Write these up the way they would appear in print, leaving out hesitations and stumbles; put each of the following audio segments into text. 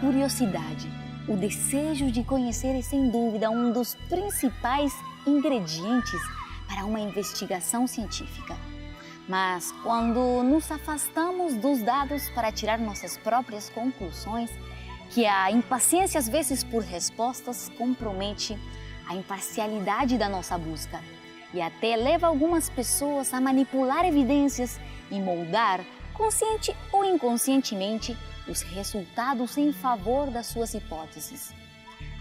curiosidade, o desejo de conhecer é sem dúvida um dos principais ingredientes para uma investigação científica. Mas quando nos afastamos dos dados para tirar nossas próprias conclusões, que a impaciência às vezes por respostas compromete a imparcialidade da nossa busca e até leva algumas pessoas a manipular evidências e moldar, consciente ou inconscientemente, os resultados em favor das suas hipóteses.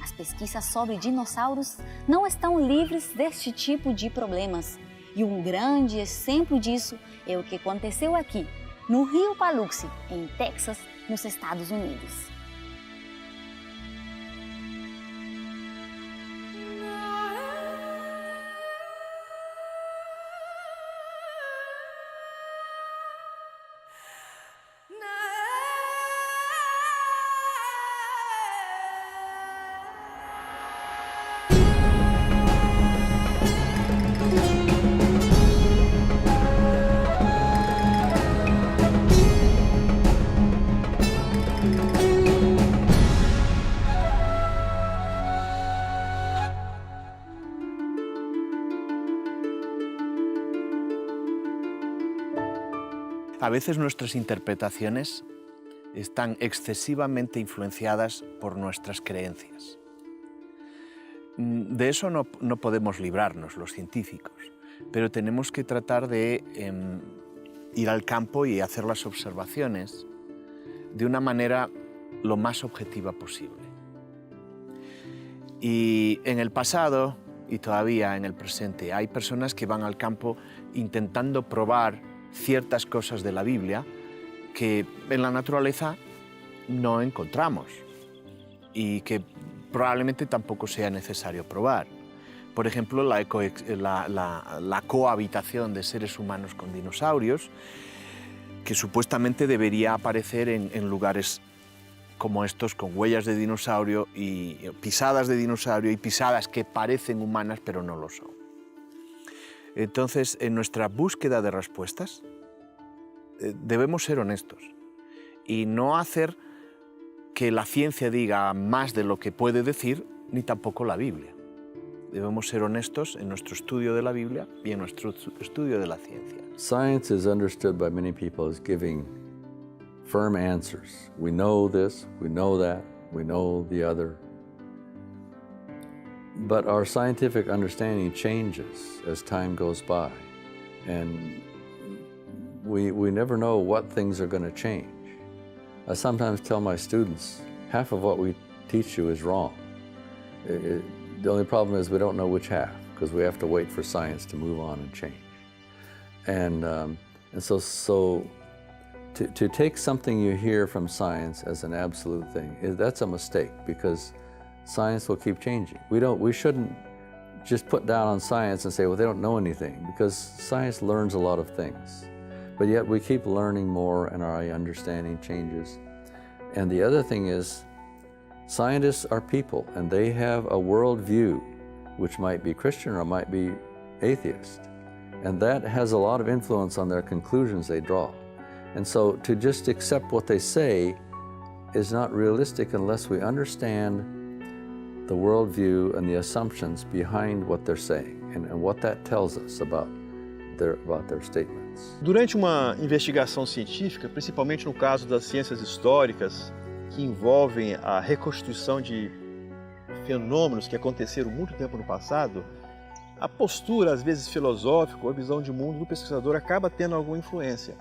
As pesquisas sobre dinossauros não estão livres deste tipo de problemas. E um grande exemplo disso é o que aconteceu aqui, no Rio Paluxy, em Texas, nos Estados Unidos. A veces nuestras interpretaciones están excesivamente influenciadas por nuestras creencias. De eso no podemos librarnos los científicos, pero tenemos que tratar de ir al campo y hacer las observaciones de una manera lo más objetiva posible. Y en el pasado y todavía en el presente hay personas que van al campo intentando probar ciertas cosas de la Biblia que en la naturaleza no encontramos y que probablemente tampoco sea necesario probar. Por ejemplo, la cohabitación de seres humanos con dinosaurios, que supuestamente debería aparecer en lugares como estos, con huellas de dinosaurio y pisadas de dinosaurio y pisadas que parecen humanas pero no lo son. Entonces, en nuestra búsqueda de respuestas, debemos ser honestos y no hacer que la ciencia diga más de lo que puede decir, ni tampoco la Biblia. Debemos ser honestos en nuestro estudio de la Biblia y en nuestro estudio de la ciencia. Science is understood by many people as giving firm answers. We know this, we know that, we know the other. But our scientific understanding changes as time goes by, and we never know what things are going to change. I sometimes tell my students, half of what we teach you is wrong. The only problem is we don't know which half, because we have to wait for science to move on and change. And so to take something you hear from science as an absolute thing, that's a mistake, because science will keep changing. We shouldn't just put down on science and say, well, they don't know anything, because science learns a lot of things. But yet we keep learning more and our understanding changes. And the other thing is, scientists are people and they have a worldview which might be Christian or might be atheist. And that has a lot of influence on their conclusions they draw. And so to just accept what they say is not realistic unless we understand the worldview and the assumptions behind what they're saying and what that tells us about their statements. Durante uma investigação científica, principalmente no caso das ciências históricas, que envolvem a reconstituição de fenômenos que aconteceram muito tempo no passado, a postura, às vezes filosófica, ou a visão de mundo do pesquisador acaba tendo alguma influência.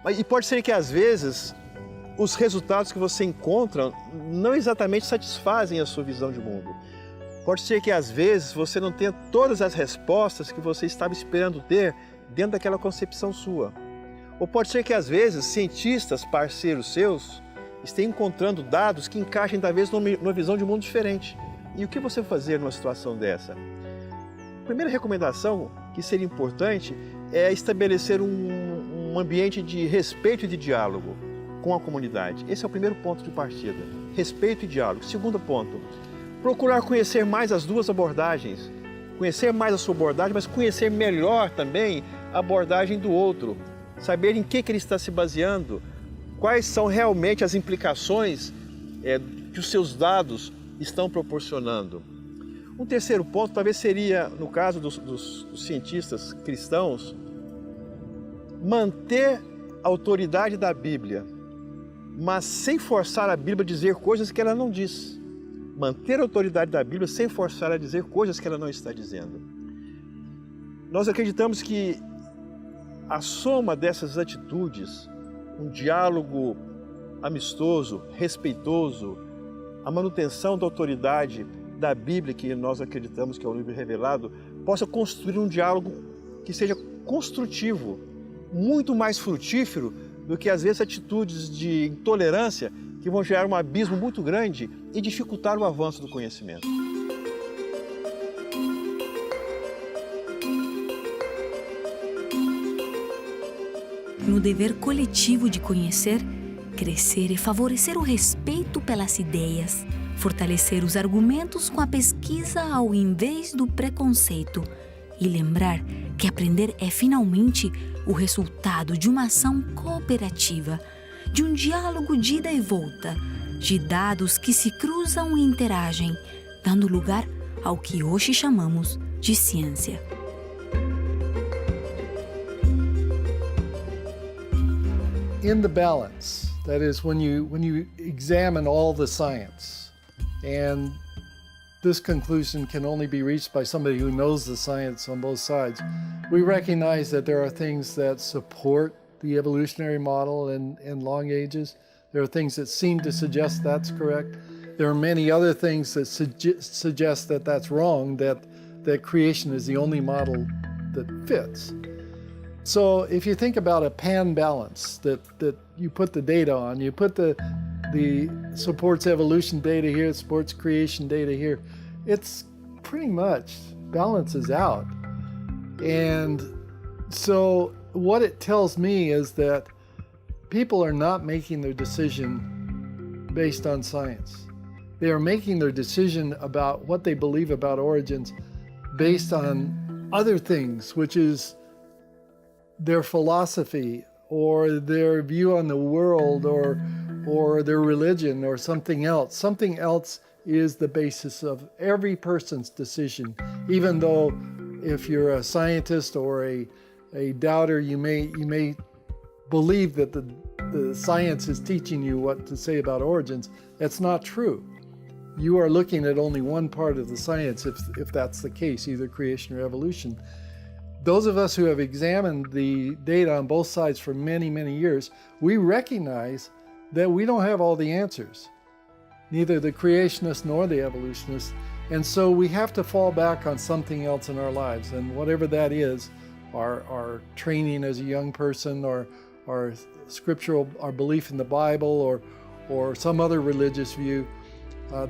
E pode ser que, às vezes, os resultados que você encontra não exatamente satisfazem a sua visão de mundo. Pode ser que, às vezes, você não tenha todas as respostas que você estava esperando ter dentro daquela concepção sua. Ou pode ser que, às vezes, cientistas, parceiros seus, estejam encontrando dados que encaixem, talvez, numa visão de mundo diferente. E o que você fazer numa situação dessa? A primeira recomendação que seria importante é estabelecer um ambiente de respeito e de diálogo com a comunidade. Esse é o primeiro ponto de partida, respeito e diálogo. Segundo ponto, procurar conhecer mais as duas abordagens, conhecer mais a sua abordagem, mas conhecer melhor também a abordagem do outro, saber em que ele está se baseando, quais são realmente as implicações que os seus dados estão proporcionando. Um terceiro ponto talvez seria, no caso dos cientistas cristãos, manter a autoridade da Bíblia, mas sem forçar a Bíblia a dizer coisas que ela não diz. Manter a autoridade da Bíblia sem forçar a dizer coisas que ela não está dizendo. Nós acreditamos que a soma dessas atitudes, um diálogo amistoso, respeitoso, a manutenção da autoridade da Bíblia, que nós acreditamos que é o livro revelado, possa construir um diálogo que seja construtivo, muito mais frutífero do que, às vezes, atitudes de intolerância que vão gerar um abismo muito grande e dificultar o avanço do conhecimento. No dever coletivo de conhecer, crescer e favorecer o respeito pelas ideias, fortalecer os argumentos com a pesquisa ao invés do preconceito e lembrar que aprender é finalmente o resultado de uma ação cooperativa, de um diálogo de ida e volta, de dados que se cruzam e interagem, dando lugar ao que hoje chamamos de ciência. In the balance, that is when you examine all the science, and this conclusion can only be reached by somebody who knows the science on both sides, we recognize that there are things that support the evolutionary model in long ages. There are things that seem to suggest that's correct. There are many other things that suggest that that's wrong, that creation is the only model that fits. So if you think about a pan balance that you put the data on, you put the supports evolution data here, supports creation data here, it's pretty much balances out. And so what it tells me is that people are not making their decision based on science. They are making their decision about what they believe about origins based on other things, which is their philosophy or their view on the world or their religion or something else. Something else is the basis of every person's decision. Even though if you're a scientist or a doubter, you may believe that the science is teaching you what to say about origins. That's not true. You are looking at only one part of the science if that's the case, either creation or evolution. Those of us who have examined the data on both sides for many, many years, we recognize that we don't have all the answers, neither the creationists nor the evolutionists. And so we have to fall back on something else in our lives. And whatever that is, our training as a young person, or our scriptural, our belief in the Bible, or some other religious view,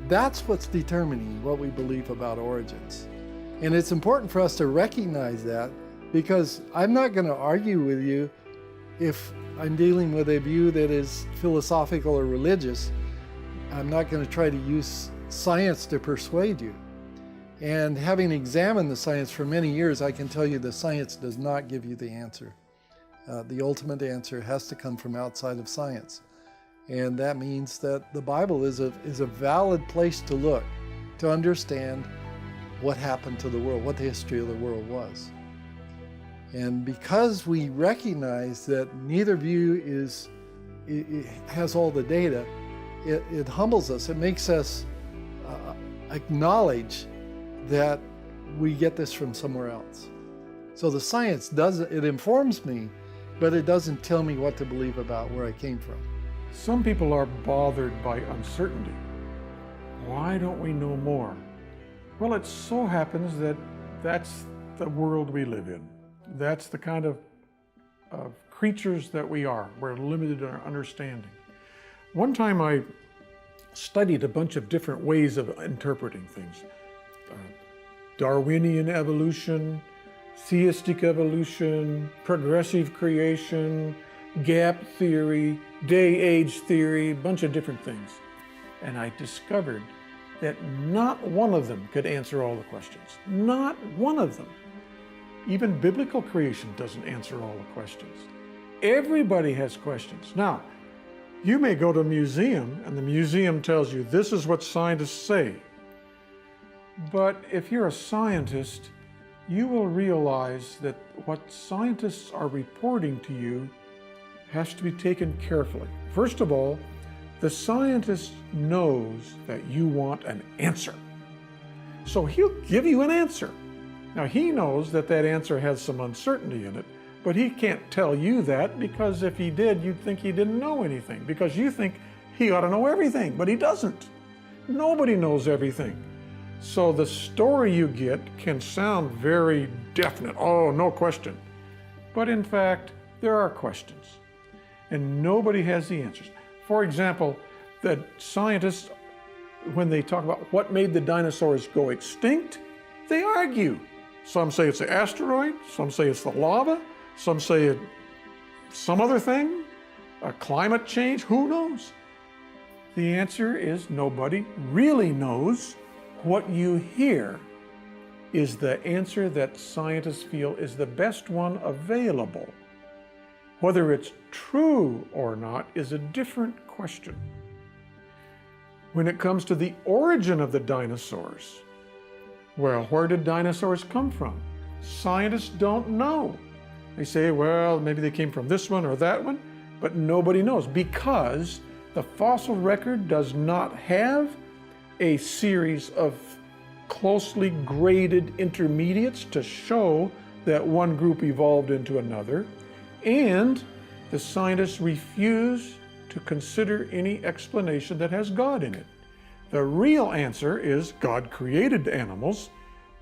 that's what's determining what we believe about origins. And it's important for us to recognize that, because I'm not going to argue with you if I'm dealing with a view that is philosophical or religious. I'm not going to try to use science to persuade you. And having examined the science for many years, I can tell you the science does not give you the answer. The ultimate answer has to come from outside of science. And that means that the Bible is a valid place to look to understand what happened to the world, what the history of the world was. And because we recognize that neither view it has all the data, it humbles us. It makes us acknowledge that we get this from somewhere else. So the science it informs me, but it doesn't tell me what to believe about where I came from. Some people are bothered by uncertainty. Why don't we know more? Well, it so happens that that's the world we live in. That's the kind of creatures that we are. We're limited in our understanding. One time I studied a bunch of different ways of interpreting things. Darwinian evolution, theistic evolution, progressive creation, gap theory, day-age theory, a bunch of different things. And I discovered that not one of them could answer all the questions. Not one of them. Even biblical creation doesn't answer all the questions. Everybody has questions. Now, You may go to a museum and the museum tells you this is what scientists say. But if you're a scientist, you will realize that what scientists are reporting to you has to be taken carefully. First of all, the scientist knows that you want an answer. So he'll give you an answer. Now he knows that that answer has some uncertainty in it, but he can't tell you that because if he did, you'd think he didn't know anything because you think he ought to know everything, but he doesn't. Nobody knows everything. So the story you get can sound very definite, oh, no question. But in fact, there are questions, and nobody has the answers. For example, the scientists, when they talk about what made the dinosaurs go extinct, they argue. Some say it's the asteroid, some say it's the lava, some say it's some other thing, a climate change, who knows? The answer is nobody really knows. What you hear is the answer that scientists feel is the best one available. Whether it's true or not is a different question. When it comes to the origin of the dinosaurs, well, where did dinosaurs come from? Scientists don't know. They say, well, maybe they came from this one or that one, but nobody knows because the fossil record does not have a series of closely graded intermediates to show that one group evolved into another, and the scientists refuse to consider any explanation that has God in it. The real answer is God created animals,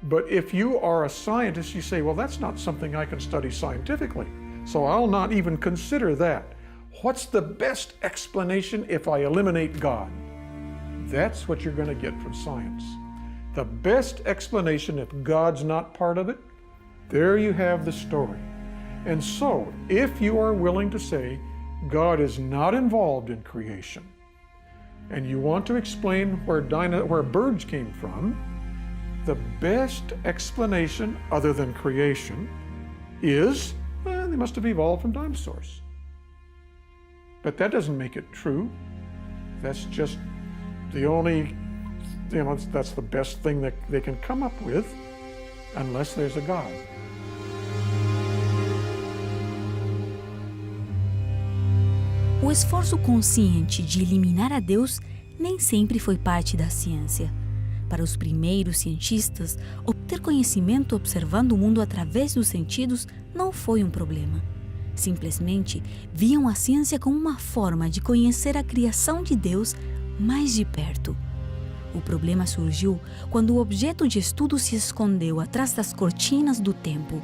but if you are a scientist, you say, well, that's not something I can study scientifically, so I'll not even consider that. What's the best explanation if I eliminate God? That's what you're going to get from science. The best explanation, if God's not part of it, there you have the story. And so, if you are willing to say God is not involved in creation, and you want to explain where birds came from, the best explanation other than creation is they must have evolved from dinosaurs. But that doesn't make it true. That's just the only, that's the best thing that they can come up with, unless there's a God. O esforço consciente de eliminar a Deus nem sempre foi parte da ciência. Para os primeiros cientistas, obter conhecimento observando o mundo através dos sentidos não foi um problema. Simplesmente viam a ciência como uma forma de conhecer a criação de Deus mais de perto. O problema surgiu quando o objeto de estudo se escondeu atrás das cortinas do tempo.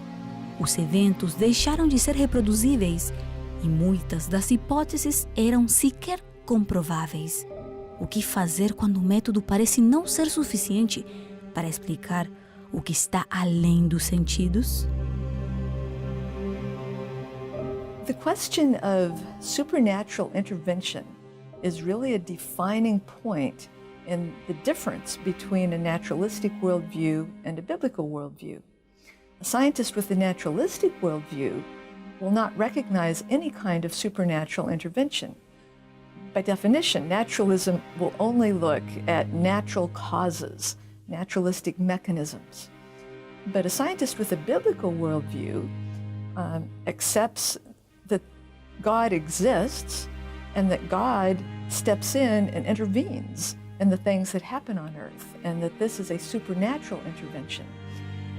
Os eventos deixaram de ser reproduzíveis e muitas das hipóteses eram sequer comprováveis. O que fazer quando o método parece não ser suficiente para explicar o que está além dos sentidos? The question of supernatural intervention is really a defining point in the difference between a naturalistic worldview and a biblical worldview. A scientist with a naturalistic worldview will not recognize any kind of supernatural intervention. By definition, naturalism will only look at natural causes, naturalistic mechanisms. But a scientist with a biblical worldview accepts that God exists and that God steps in and intervenes in the things that happen on earth, and that this is a supernatural intervention.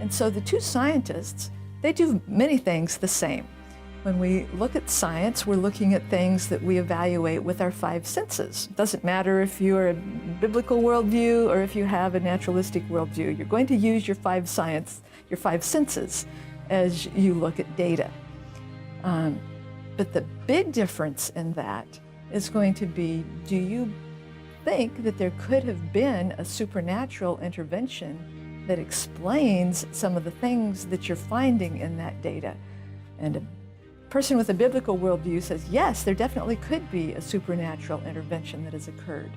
And so the two scientists, they do many things the same. When we look at science, we're looking at things that we evaluate with our five senses. It doesn't matter if you're a biblical worldview or if you have a naturalistic worldview. You're going to use your five senses as you look at data. But the big difference in that is going to be, do you think that there could have been a supernatural intervention that explains some of the things that you're finding in that data? And a person with a biblical worldview says, yes, there definitely could be a supernatural intervention that has occurred.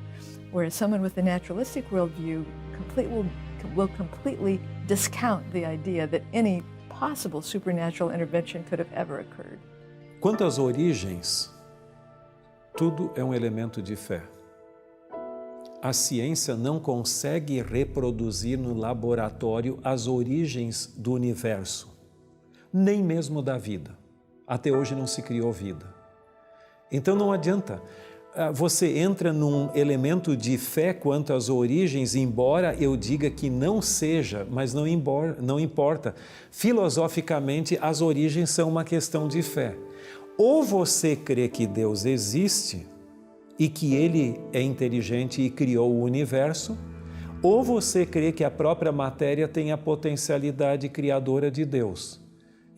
Whereas someone with a naturalistic worldview will completely discount the idea that any possible supernatural intervention could have ever occurred. Quanto às origens, Tudo é um elemento de fé. A ciência não consegue reproduzir no laboratório as origens do universo, nem mesmo da vida. Até hoje não se criou vida. Então não adianta. Você entra num elemento de fé quanto às origens, embora eu diga que não seja, mas não importa. Filosoficamente, as origens são uma questão de fé. Ou você crê que Deus existe e que Ele é inteligente e criou o universo, ou você crê que a própria matéria tem a potencialidade criadora de Deus.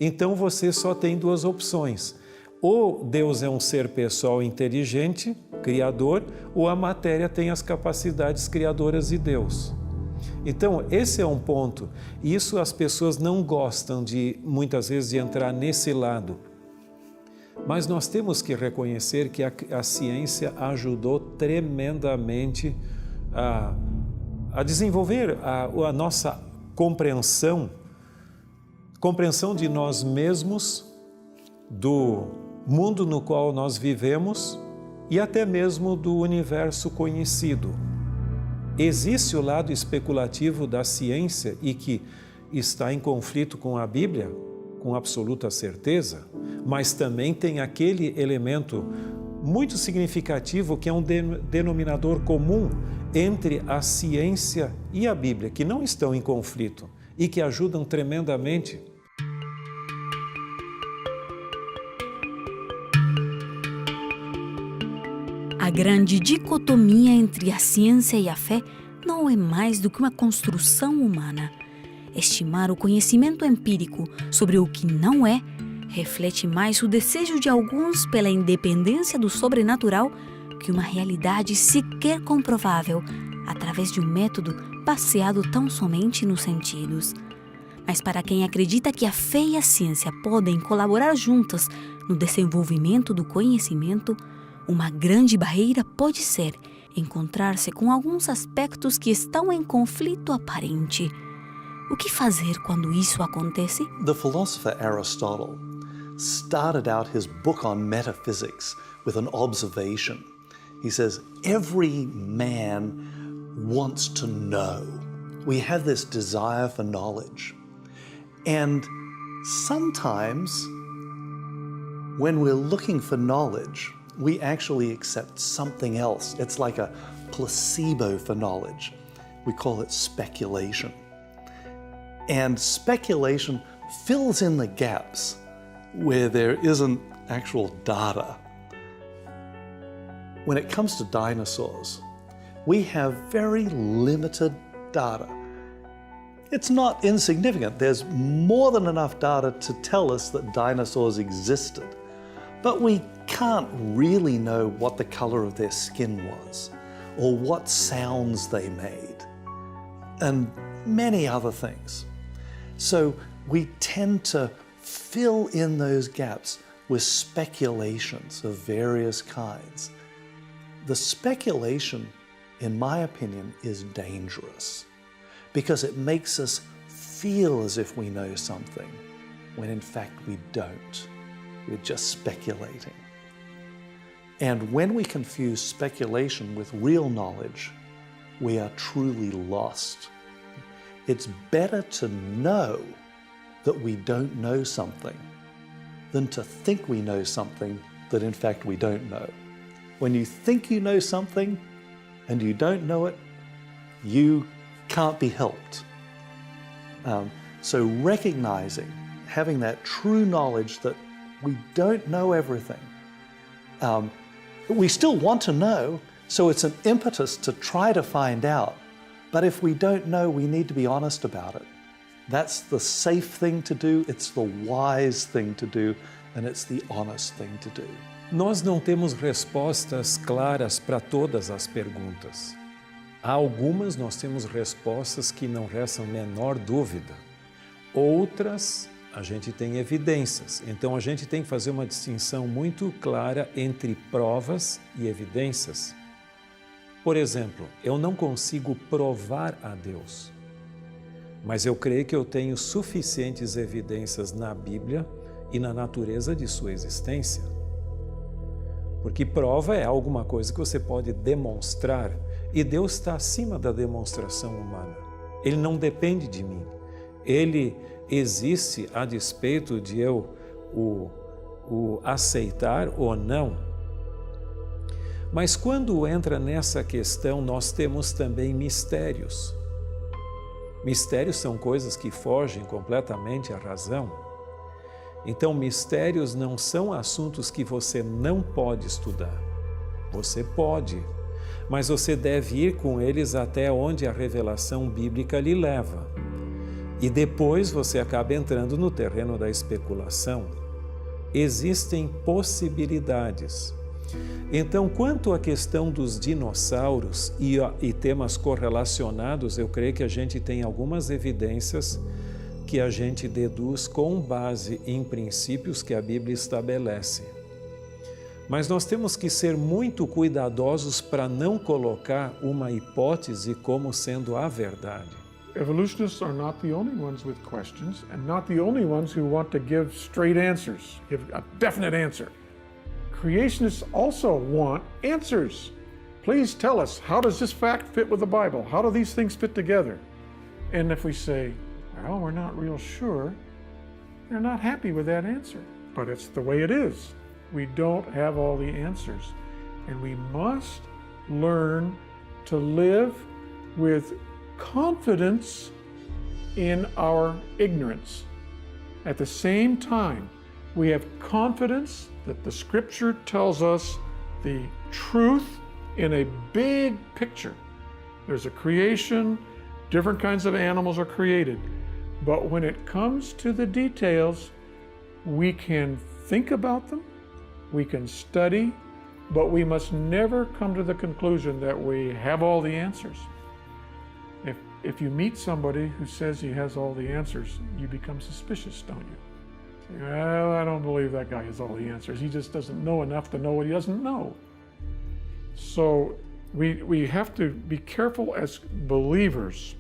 Então você só tem duas opções. Ou Deus é um ser pessoal inteligente, criador, ou a matéria tem as capacidades criadoras de Deus. Então, esse é um ponto. E isso as pessoas não gostam muitas vezes, de entrar nesse lado. Mas nós temos que reconhecer que a ciência ajudou tremendamente a desenvolver a nossa compreensão de nós mesmos, do mundo no qual nós vivemos e até mesmo do universo conhecido. Existe o lado especulativo da ciência e que está em conflito com a Bíblia, com absoluta certeza, mas também tem aquele elemento muito significativo que é um denominador comum entre a ciência e a Bíblia, que não estão em conflito e que ajudam tremendamente. A grande dicotomia entre a ciência e a fé não é mais do que uma construção humana. Estimar o conhecimento empírico sobre o que não é reflete mais o desejo de alguns pela independência do sobrenatural que uma realidade sequer comprovável através de um método baseado tão somente nos sentidos. Mas para quem acredita que a fé e a ciência podem colaborar juntas no desenvolvimento do conhecimento, uma grande barreira pode ser encontrar-se com alguns aspectos que estão em conflito aparente. O que fazer quando isso acontece? The philosopher Aristotle started out his book on metaphysics with an observation. He says, every man wants to know. We have this desire for knowledge. And sometimes when we're looking for knowledge, we actually accept something else. It's like a placebo for knowledge. We call it speculation. And speculation fills in the gaps where there isn't actual data. When it comes to dinosaurs, we have very limited data. It's not insignificant. There's more than enough data to tell us that dinosaurs existed. But we can't really know what the color of their skin was, or what sounds they made, and many other things. So we tend to fill in those gaps with speculations of various kinds. The speculation, in my opinion, is dangerous because it makes us feel as if we know something when in fact we don't. We're just speculating. And when we confuse speculation with real knowledge, we are truly lost. It's better to know that we don't know something than to think we know something that in fact we don't know. When you think you know something and you don't know it, you can't be helped. So recognizing, having that true knowledge that we don't know everything. We still want to know, so it's an impetus to try to find out. But if we don't know, we need to be honest about it. That's the safe thing to do, it's the wise thing to do, and it's the honest thing to do. Nós não temos respostas claras para todas as perguntas. Há algumas nós temos respostas que não restam a menor dúvida. Outras, a gente tem evidências. Então, a gente tem que fazer uma distinção muito clara entre provas e evidências. Por exemplo, eu não consigo provar a Deus, mas eu creio que eu tenho suficientes evidências na Bíblia e na natureza de sua existência. Porque prova é alguma coisa que você pode demonstrar e Deus está acima da demonstração humana. Ele não depende de mim. Ele existe a despeito de eu o aceitar ou não. Mas quando entra nessa questão, nós temos também mistérios. Mistérios são coisas que fogem completamente à razão. Então, mistérios não são assuntos que você não pode estudar. Você pode, mas você deve ir com eles até onde a revelação bíblica lhe leva. E depois você acaba entrando no terreno da especulação. Existem possibilidades. Então, quanto à questão dos dinossauros e temas correlacionados, eu creio que a gente tem algumas evidências que a gente deduz com base em princípios que a Bíblia estabelece. Mas nós temos que ser muito cuidadosos para não colocar uma hipótese como sendo a verdade. Evolutionists are not the only ones with questions and not the only ones who want to give straight answers, give a definite answer. Creationists also want answers. Please tell us, how does this fact fit with the Bible? How do these things fit together? And if we say, well, we're not real sure, they're not happy with that answer. But it's the way it is. We don't have all the answers. And we must learn to live with confidence in our ignorance. At the same time, we have confidence that the Scripture tells us the truth in a big picture. There's a creation, different kinds of animals are created. But when it comes to the details, we can think about them, we can study, but we must never come to the conclusion that we have all the answers. If you meet somebody who says he has all the answers, you become suspicious, don't you? Say, well, I don't believe that guy has all the answers. He just doesn't know enough to know what he doesn't know. So we have to be careful as believers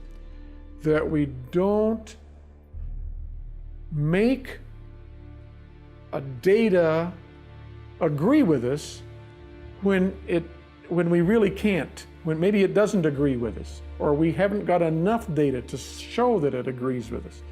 that we don't make a data agree with us when we really can't, when maybe it doesn't agree with us, or we haven't got enough data to show that it agrees with us.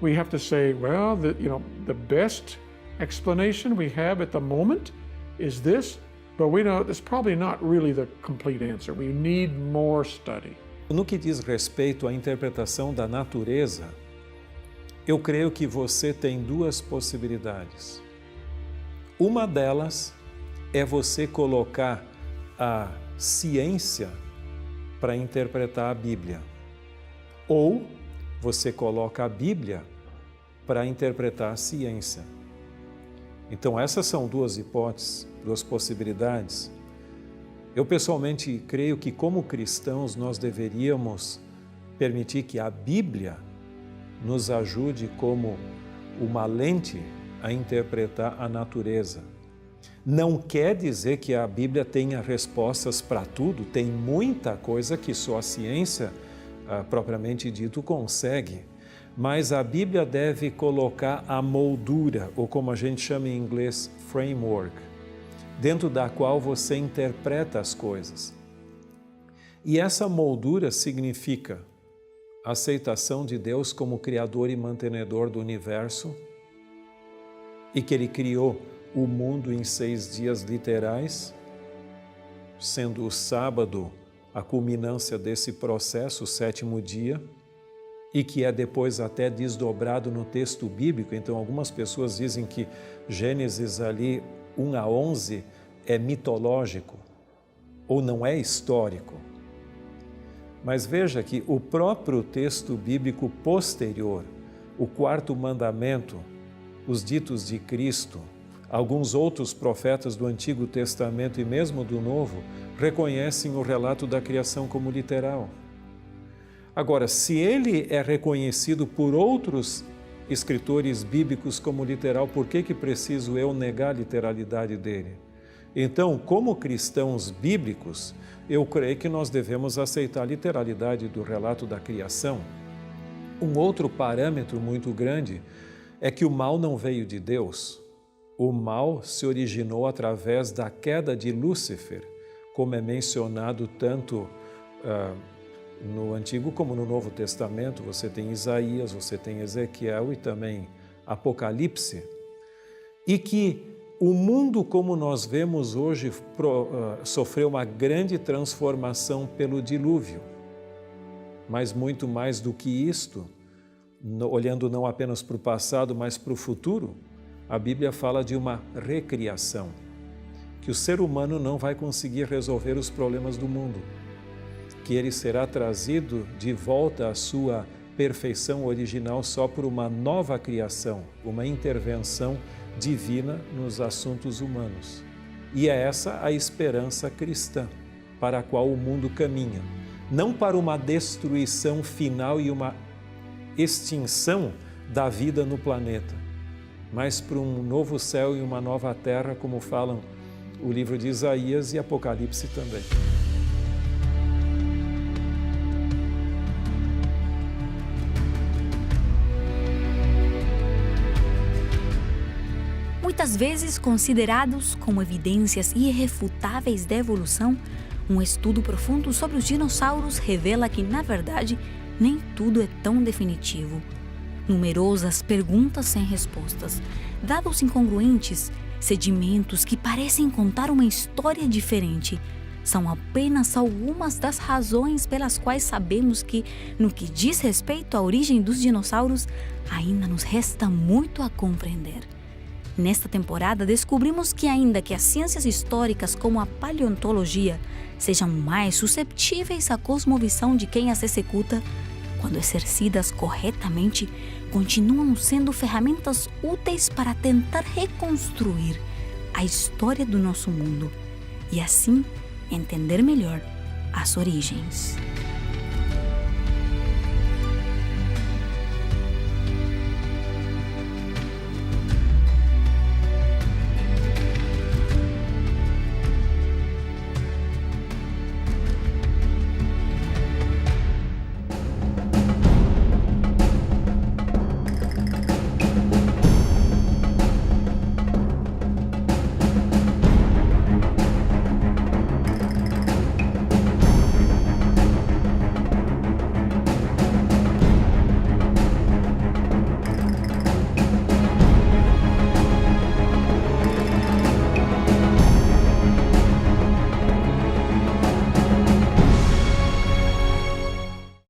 We have to say, well, the best explanation we have at the moment is this, but we know it's probably not really the complete answer. We need more study. No que diz respeito à interpretação da natureza, eu creio que você tem duas possibilidades. Uma delas é você colocar a ciência para interpretar a Bíblia. Ou você coloca a Bíblia para interpretar a ciência. Então essas são duas hipóteses, duas possibilidades. Eu pessoalmente creio que como cristãos nós deveríamos permitir que a Bíblia nos ajude como uma lente a interpretar a natureza. Não quer dizer que a Bíblia tenha respostas para tudo, tem muita coisa que só a ciência, propriamente dito, consegue. Mas a Bíblia deve colocar a moldura, ou como a gente chama em inglês, framework, dentro da qual você interpreta as coisas. E essa moldura significa a aceitação de Deus como Criador e mantenedor do universo, e que Ele criou o mundo em 6 dias literais, sendo o sábado a culminância desse processo, o 7º dia, e que é depois até desdobrado no texto bíblico. Então algumas pessoas dizem que Gênesis ali 1 a 11 é mitológico ou não é histórico. Mas veja que o próprio texto bíblico posterior, o 4º mandamento, os ditos de Cristo, alguns outros profetas do Antigo Testamento e mesmo do Novo reconhecem o relato da criação como literal. Agora, se ele é reconhecido por outros escritores bíblicos como literal, por que preciso eu negar a literalidade dele? Então, como cristãos bíblicos, eu creio que nós devemos aceitar a literalidade do relato da criação. Um outro parâmetro muito grande é que o mal não veio de Deus. O mal se originou através da queda de Lúcifer, como é mencionado tanto no Antigo como no Novo Testamento. Você tem Isaías, você tem Ezequiel e também Apocalipse. E que o mundo como nós vemos hoje sofreu uma grande transformação pelo dilúvio. Mas muito mais do que isto, olhando não apenas para o passado, mas para o futuro, a Bíblia fala de uma recriação, que o ser humano não vai conseguir resolver os problemas do mundo, que ele será trazido de volta à sua perfeição original só por uma nova criação, uma intervenção divina nos assuntos humanos. E é essa a esperança cristã para a qual o mundo caminha, não para uma destruição final e uma extinção da vida no planeta, mas para um novo céu e uma nova terra, como falam o livro de Isaías e Apocalipse também. Muitas vezes considerados como evidências irrefutáveis da evolução, um estudo profundo sobre os dinossauros revela que, na verdade, nem tudo é tão definitivo. Numerosas perguntas sem respostas, dados incongruentes, sedimentos que parecem contar uma história diferente, são apenas algumas das razões pelas quais sabemos que, no que diz respeito à origem dos dinossauros, ainda nos resta muito a compreender. Nesta temporada, descobrimos que ainda que as ciências históricas como a paleontologia sejam mais susceptíveis à cosmovisão de quem as executa, quando exercidas corretamente, continuam sendo ferramentas úteis para tentar reconstruir a história do nosso mundo e assim entender melhor as origens.